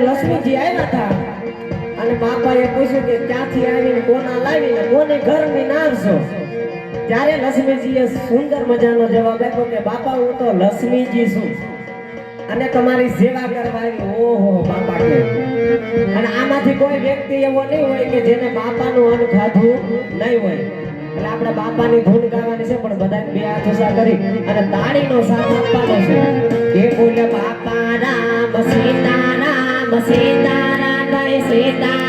લક્ષ્મીજી આવ્યા હતા અને બાપાએ પૂછ્યું કે ક્યાંથી આવીને કોના લાવીને કોને ઘરની નારશો ત્યારે લક્ષ્મીજીએ સુંદર મજાનો જવાબ આપ્યો કે બાપા હું તો લક્ષ્મીજી છું અને તમારી સેવા કરવા આવી. ઓહો બાપા કે અને આમાંથી કોઈ વ્યક્તિ એવો નહીં હોય કે જેને બાપાનું અન્ન ખાધું નહીં હોય. એટલે આપણે બાપાની ધૂન ગાવાની છે પણ બધાને બે હાથ ઊંચા કરી અને તાળીનો સાથ આપવાનો છે. એ બોલે બાપા રામ સીતારામ સીતારામ જય સીતારામ.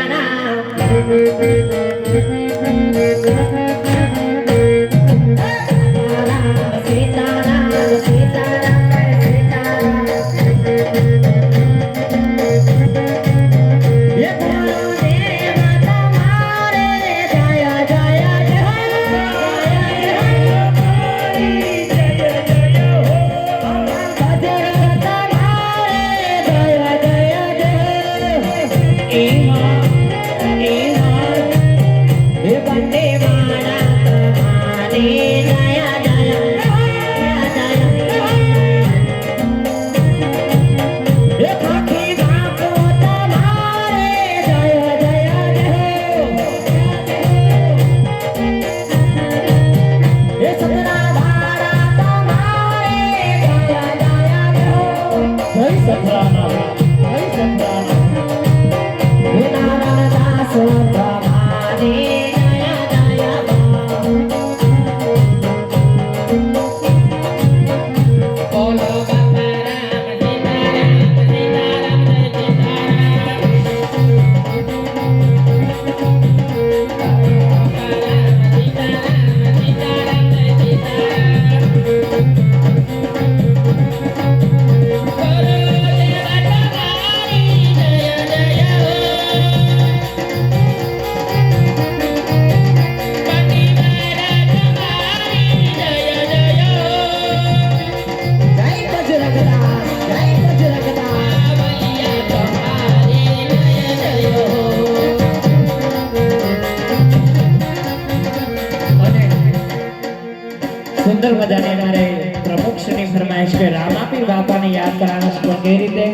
સુંદર મજાની અમારે પ્રમુખશ્રીની ફરમાઈશ કે રામાપીર બાપાને યાદ કરાવવાનું છે પણ કઈ રીતે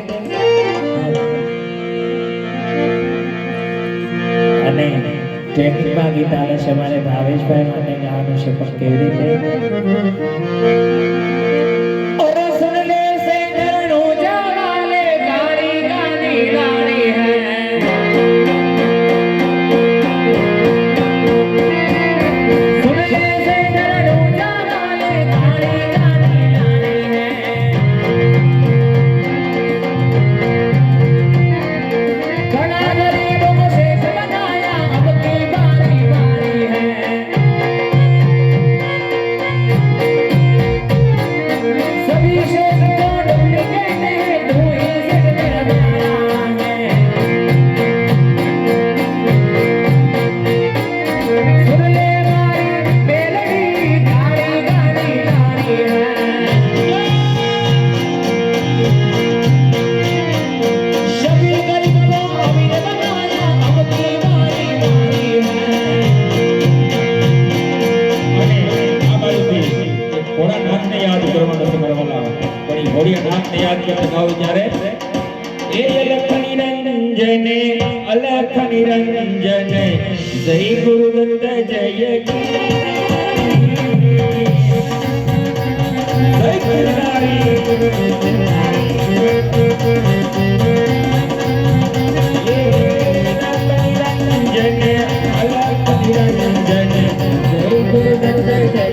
અને ટેકનિકમાં ગીત આવે છે અમારે ભાવેશભાઈ માટે ગાવાનું છે પણ કેવી રીતે ઓરે સુન લે સે ધરણો જાવાલે ગાડી ગાડી ગાડી હે अलख निरंजन जय गुरुदत्त जय जय गुरुनारी अलख निरंजन जय गुरुदत्त जय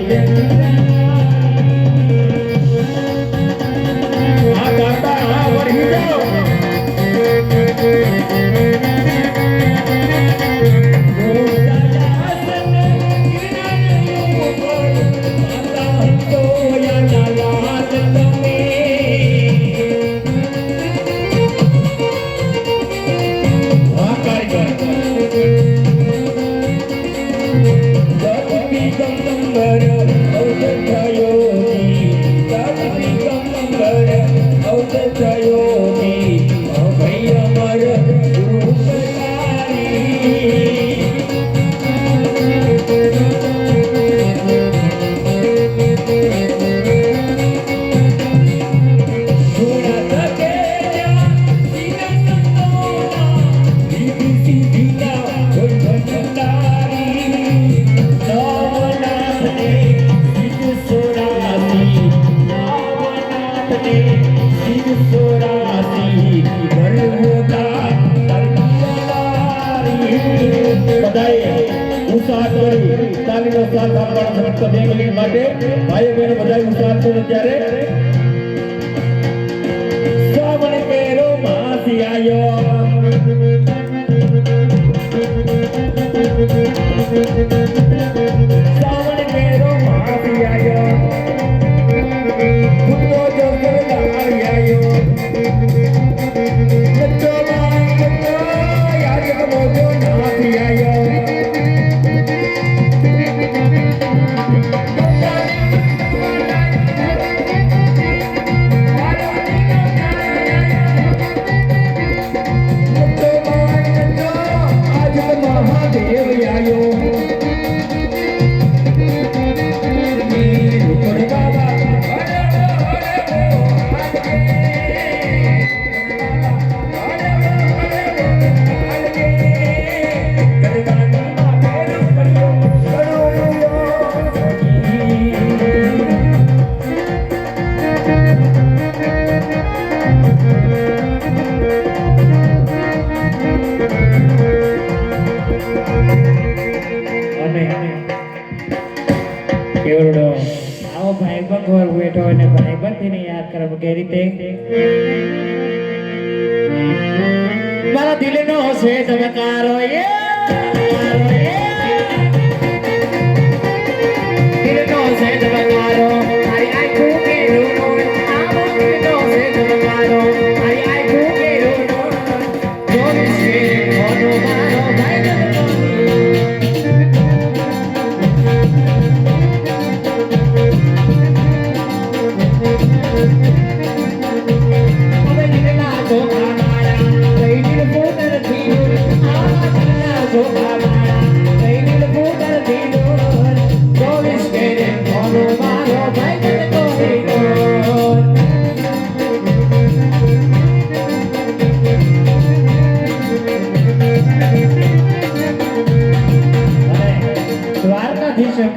Thank you.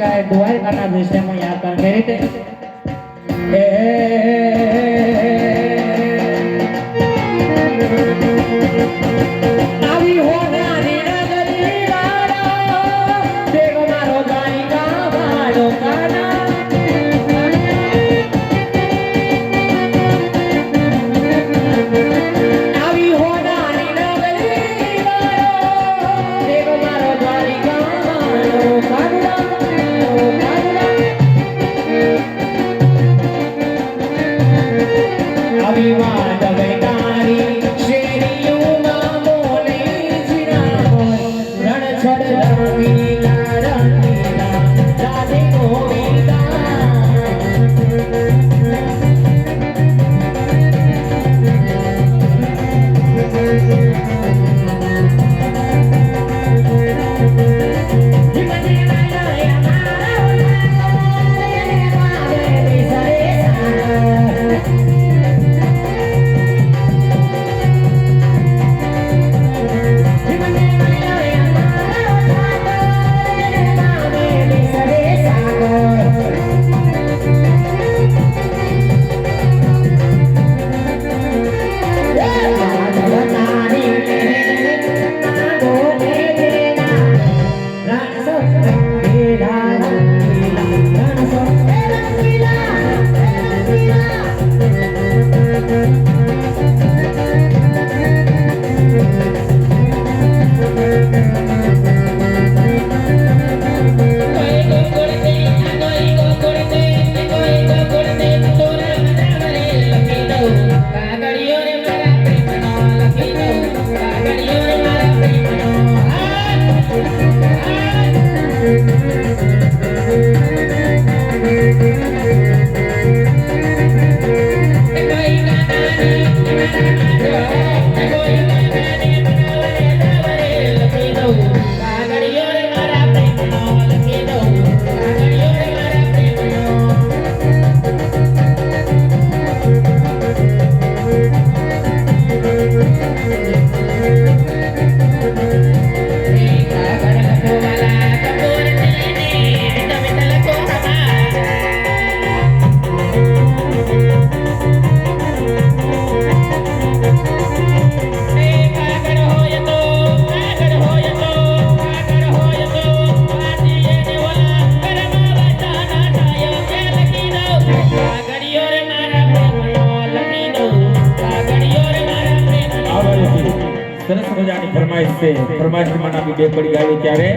શકાય દ્વારકાના વિષયમાં યાદ કર કે રીતે આવી હોનારી નગરી વાળા દેવ મારો દ્વારિકા વાળો કાના આવી હોનારી નગરી વાળો દેવ મારો દ્વારિકા વાળો કાના આવી વાત વૈકારી શેરીઓમાં બોલે જીરા રણ છડ રંગીલા રંગીલા રાધે ગોવિંદા સરસ મજાની ફરમાઈશ છે ફરમાઈશ માં આપી બે પડી ગાવી ત્યારે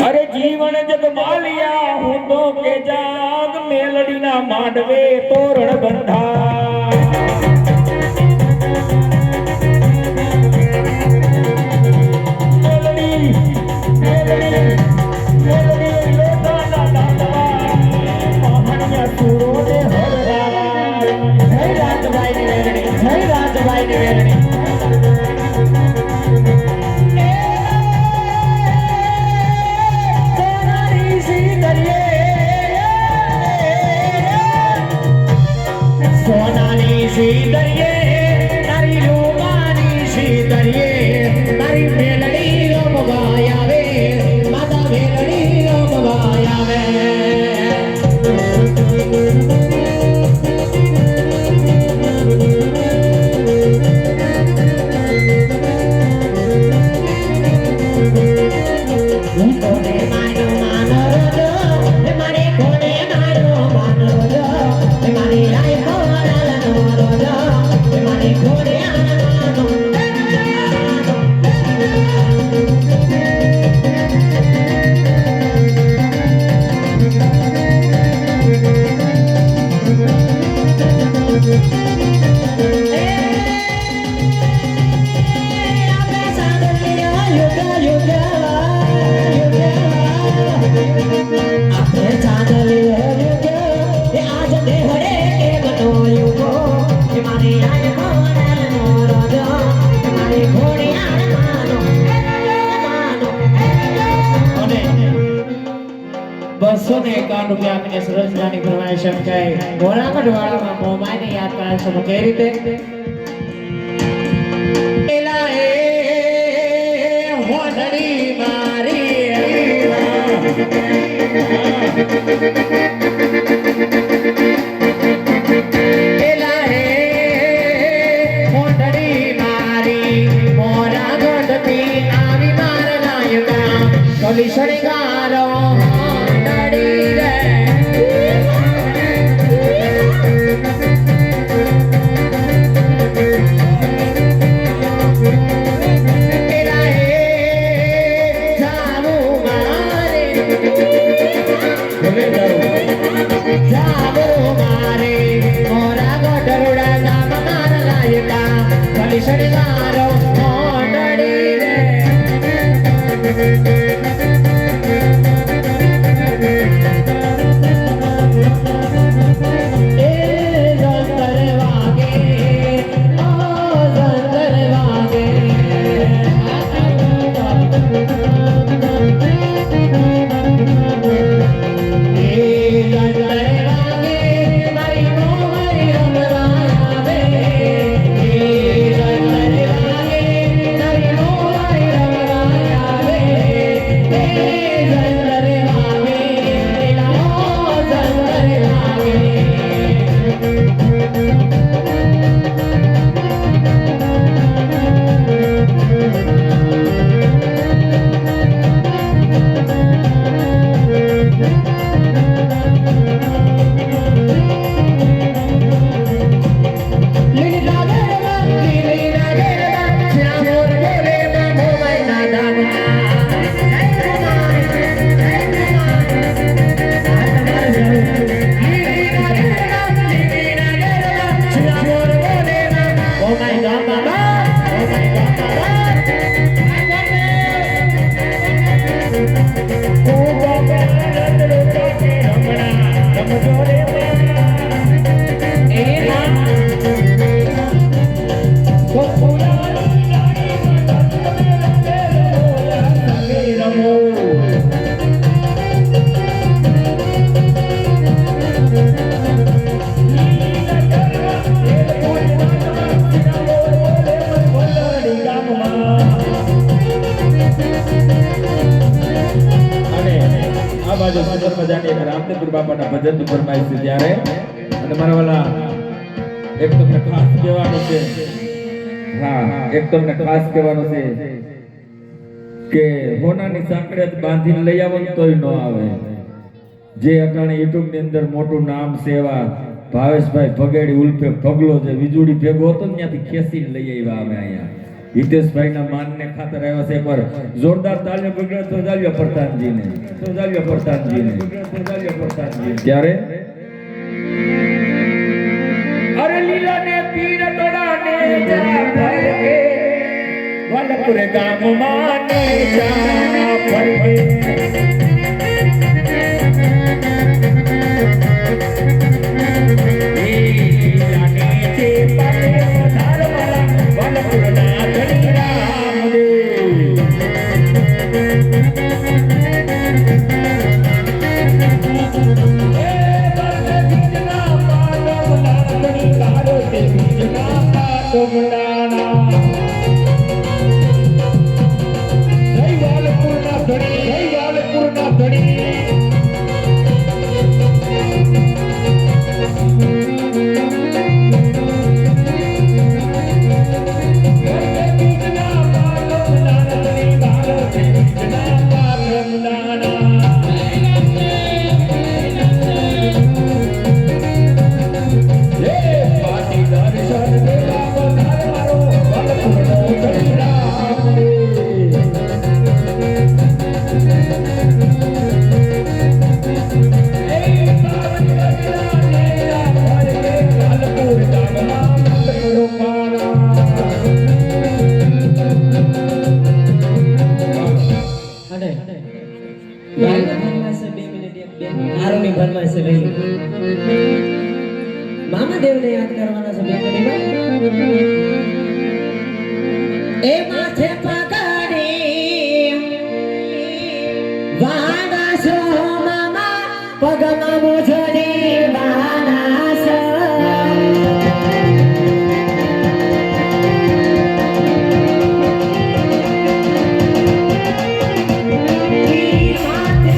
અરે જીવન જગ માલિયા હું તો કે જાગ મેલડીના માંડવે તોરણ બંધા મેલડી મેલડી મેલડી લોટાના દાદા મહાણિયા સુરો ને હરરા જય રાજભાઈ ની મેલડી જય રાજભાઈ ની મેલડી સોનાની સીતરીએ તારી રૂપાની સીતરીએ તારી મેલડી રમવાય આવે માતા મેલડી રમવાય આવે ₹251 આપીને સરસ મજાની ફરમાઈશ સમજાય ગોરાકડ વાળામાં મોમાઈને યાદ કરાય છે કઈ રીતે એલા એ હોનડી મારી એલા રે મોઢડી મારી મોરા ગઢથી આવી મારા નાયકા કલી શણગારો મોઢડી રે એલા રે જાવું મારે જાવો મારે મોરા ગોટરોડા ગામ મારા લાયકા કલી શણગારો મોઢડી રે એ જંતર વાગે ઓ જંતર વાગે રામદેવપુર બાપાના ભજન ફરમાય છે ત્યારે અને મારા વાલા એક તમને ખાસ કહેવાનું છે હા એક તમને ખાસ કહેવાનું છે કે હોનાની સાંકળે બાંધીને લઈ આવો ને તોય ન આવે જે અટાણે યુટ્યુબ ની અંદર મોટું નામ સેવા ભાવેશભાઈ ભગેડી ઉલ્ફે પગલો જે વીજળી ભેગો હતો ને ત્યાંથી ખેંચીને લઈ આવ્યા અમે અહીંયા હિતેશભાઈના માનને ખાતર આવ્યા છે એકવાર જોરદાર તાલીઓ બગડે તો પ્રધાનજીને ત્યારે અરે લીલા ને પીર તોડાને જા ફરકે વલપુર ગામ માને જા ફરકે મામા દેવને યાદ કરવાના છે બે મિનિટમાં એ માથે પગાડી વાના છો મામા પગમાં મોજડી વાના છો ઈ માથે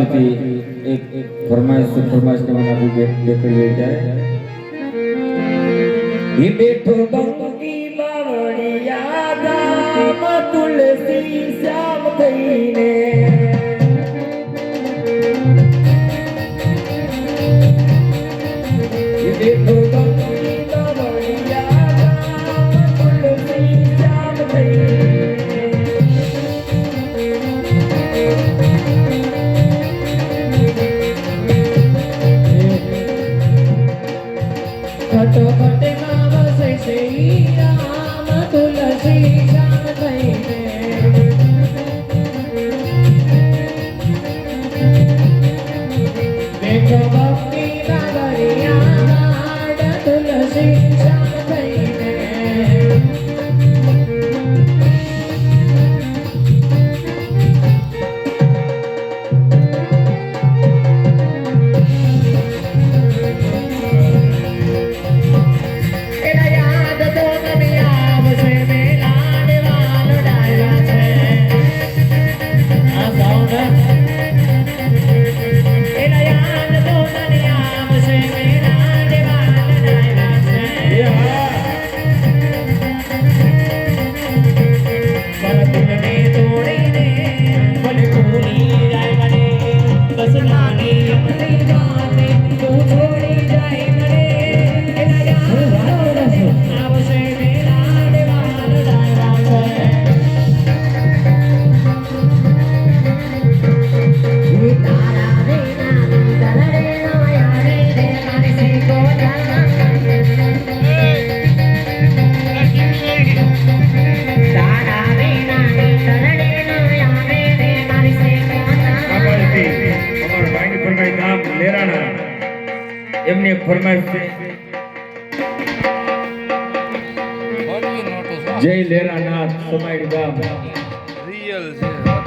બાજુથી એક ફરમાઈશ ને મને બેકડી જાય એ બેઠો ગંગી બાવળિયા ગામ તુલસી શ્યામ થઈને એ બેઠો ગંગી બાવળિયા ગામ તુલસી શ્યામ થઈને ખટોખટ માં વસે શ્રી રામ તુલસી શ્યામ થઈને બેઠો ભક્તિ બાવળિયા ગામ તુલસી શ્યામ થઈને એના યાદ તો મને આવશે મેલા દેવાલ ડાયરા છે આ સાઉન્ડ એના યાદ તો મને આવશે મેલા દેવાલ ડાયરા છે પરતુને તોડીને ભલે ભૂલી જાય મને બસ નાની અમલી વાતે તું છોડી જાય મને એના યાદ આવશે મેલા દેવાલ ડાયરા છે તારા વિના દલડે નો યારે રે મારી સીકો તારા વિના દલડે નો યારે રે મારી સીકો અમારી ભાઈની ફરમાઈશ ગામ લેરાણા એમની એક ફરમાઈશ છે જય લેરાનાથ સમાઈડ ગામ રિયલ છે